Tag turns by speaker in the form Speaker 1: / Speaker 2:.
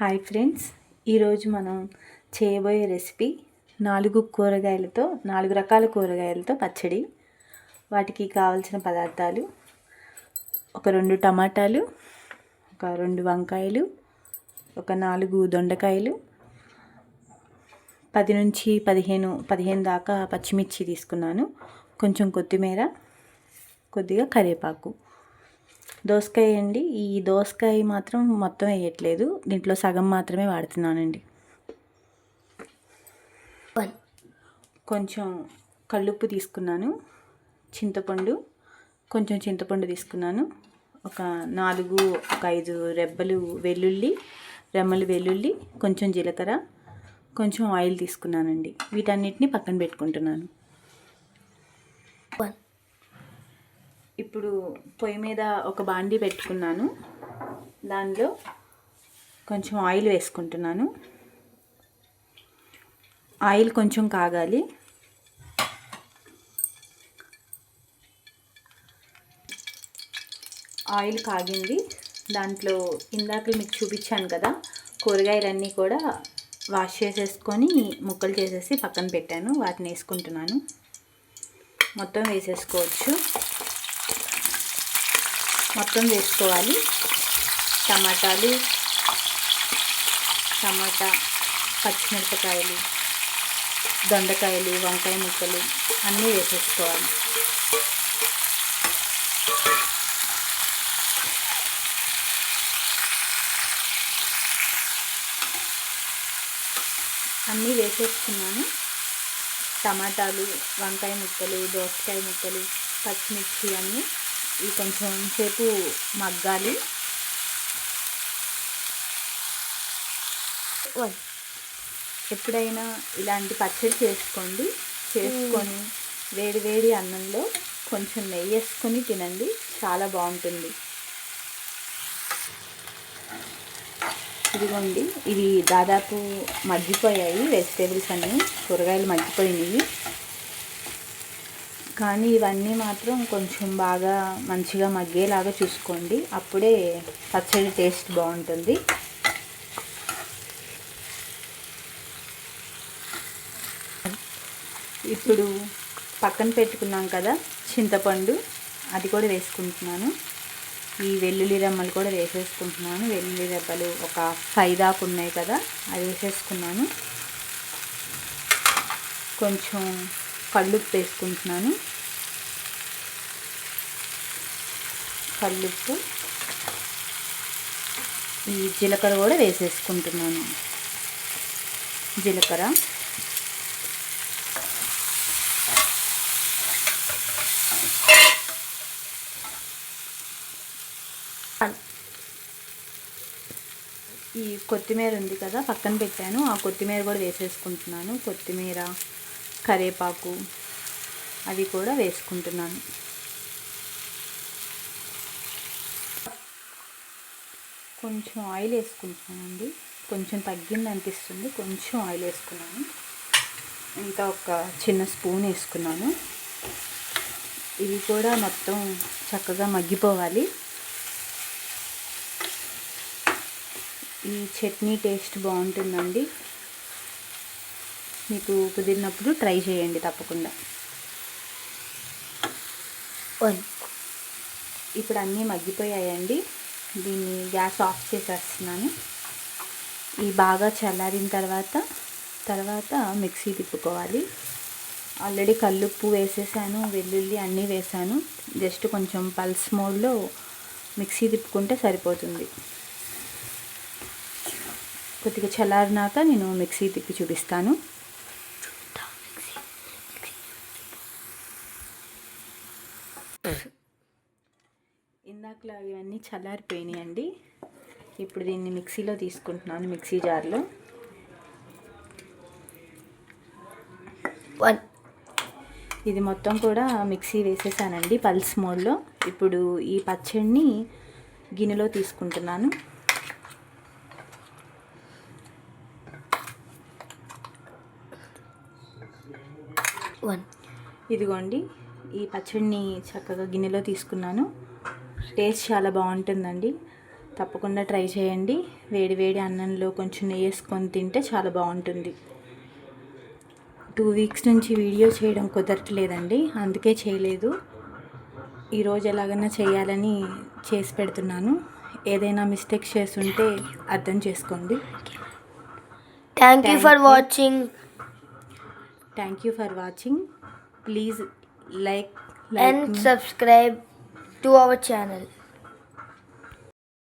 Speaker 1: Hi friends, ఈరోజు మనం చేయబోయే రెసిపీ 4 రకాల కూరగాయలతో పచ్చడి. వాటికి కావలసిన పదార్థాలు: ఒక 2 టమాటాలు, ఒక 2 వంకాయలు, ఒక 4 దొండకాయలు, 10 నుంచి 15 దాకా పచ్చిమిర్చి తీసుకున్నాను, కొంచెం కొత్తిమీర, కొద్దిగా కరివేపాకు. దోసకాయ అండి. ఈ దోసకాయ మాత్రం మొత్తం వేయట్లేదు, దీంట్లో సగం మాత్రమే వాడుతున్నానండి. కొంచెం కల్లుప్పు తీసుకున్నాను, కొంచెం చింతపండు తీసుకున్నాను, ఒక 5 రెమ్మలు వెల్లుల్లి, కొంచెం జీలకర్ర, కొంచెం ఆయిల్ తీసుకున్నానండి. వీటన్నిటిని పక్కన పెట్టుకుంటున్నాను. ఇప్పుడు పొయ్యి మీద ఒక బాండీ పెట్టుకున్నాను, దానిలో కొంచెం ఆయిల్ వేసుకుంటున్నాను. ఆయిల్ కొంచెం కాగాలి. ఆయిల్ కాగింది. దాంట్లో ఇందాక మీకు చూపించాను కదా, కూరగాయలన్నీ కూడా వాష్ చేసేసుకొని ముక్కలు చేసేసి పక్కన పెట్టాను. వాటిని వేసుకుంటున్నాను. మొత్తం వేసుకోవాలి. టమాటా, పచ్చిమిరపకాయలు, దొండకాయలు, వంకాయ ముక్కలు అన్నీ వేసేసుకోవాలి. అన్నీ వేసేసుకున్నాను. టమాటాలు, వంకాయ ముక్కలు, దోసకాయ ముక్కలు, పచ్చిమిర్చి అన్నీ ఇవి కొంచెం సేపు మగ్గాలి. ఎప్పుడైనా ఇలాంటి పచ్చడి చేసుకొని వేడి అన్నంలో కొంచెం నెయ్యి వేసుకొని తినండి, చాలా బాగుంటుంది. ఇదిగోండి, ఇవి దాదాపు మగ్గిపోయాయి. వెజిటేబుల్స్ అన్నీ, కూరగాయలు మగ్గిపోయినాయి. కానీ ఇవన్నీ మాత్రం కొంచెం బాగా మంచిగా మగ్గేలాగా చూసుకోండి, అప్పుడే పచ్చడి టేస్ట్ బాగుంటుంది. ఇప్పుడు పక్కన పెట్టుకున్నాం కదా చింతపండు, అది కూడా వేసుకుంటున్నాను. ఈ వెల్లుల్లి రెమ్మలు కూడా వేసేసుకుంటున్నాను. వెల్లుల్లి రెబ్బలు ఒక 5 దాకా ఉన్నాయి కదా, అవి వేసేసుకున్నాను. కొంచెం కల్లుప్పు వేసుకుంటున్నాను. ఈ జీలకర్ర కూడా వేసేసుకుంటున్నాను. జీలకర్ర, ఈ కొత్తిమీర ఉంది కదా పక్కన పెట్టాను, ఆ కొత్తిమీర కూడా వేసేసుకుంటున్నాను. కొత్తిమీర, కరివేపాకు అవి కూడా వేసుకుంటున్నాను. కొంచెం ఆయిల్ వేసుకుంటున్నానండి. కొంచెం తగ్గింది అనిపిస్తుంది, కొంచెం ఆయిల్ వేసుకున్నాను. ఇంకా ఒక చిన్న స్పూన్ వేసుకున్నాను. ఇవి కూడా మొత్తం చక్కగా మగ్గిపోవాలి. ఈ చట్నీ టేస్ట్ బాగుంటుందండి. మీకు కుదిరినప్పుడు ట్రై చేయండి తప్పకుండా. ఇప్పుడు అన్నీ మగ్గిపోయాయండి. దీన్ని గ్యాస్ ఆఫ్ చేసేస్తున్నాను. ఈ బాగా చల్లారిన తర్వాత మిక్సీ తిప్పుకోవాలి. ఆల్రెడీ కల్లుప్పు వేసేసాను, వెల్లుల్లి అన్నీ వేసాను. జస్ట్ కొంచెం పల్స్ మోడ్లో మిక్సీ తిప్పుకుంటే సరిపోతుంది. కొద్దిగా చల్లారినాక నేను మిక్సీ తిప్పి చూపిస్తాను. ఇందాకలా ఇవన్నీ చల్లారిపోయినాయండి. ఇప్పుడు దీన్ని మిక్సీలో తీసుకుంటున్నాను, మిక్సీ జార్లో. ఇది మొత్తం కూడా మిక్సీ వేసేసానండి పల్స్ మోడ్లో. ఇప్పుడు ఈ పచ్చడిని గిన్నెలో తీసుకుంటున్నాను. ఇదిగోండి, ఈ పచ్చడిని చక్కగా గిన్నెలో తీసుకున్నాను. టేస్ట్ చాలా బాగుంటుందండి. తప్పకుండా ట్రై చేయండి. వేడి వేడి అన్నంలో కొంచెం నెయ్యి వేసుకొని తింటే చాలా బాగుంటుంది. 2 వీక్స్ నుంచి వీడియో చేయడం కుదరట్లేదండి, అందుకే చేయలేదు. ఈరోజు ఎలాగైనా చేయాలని చేసి పెడుతున్నాను. ఏదైనా మిస్టేక్స్ చేస్తుంటే అర్థం చేసుకోండి.
Speaker 2: Thank you for watching.
Speaker 1: Please like
Speaker 2: and subscribe to our channel.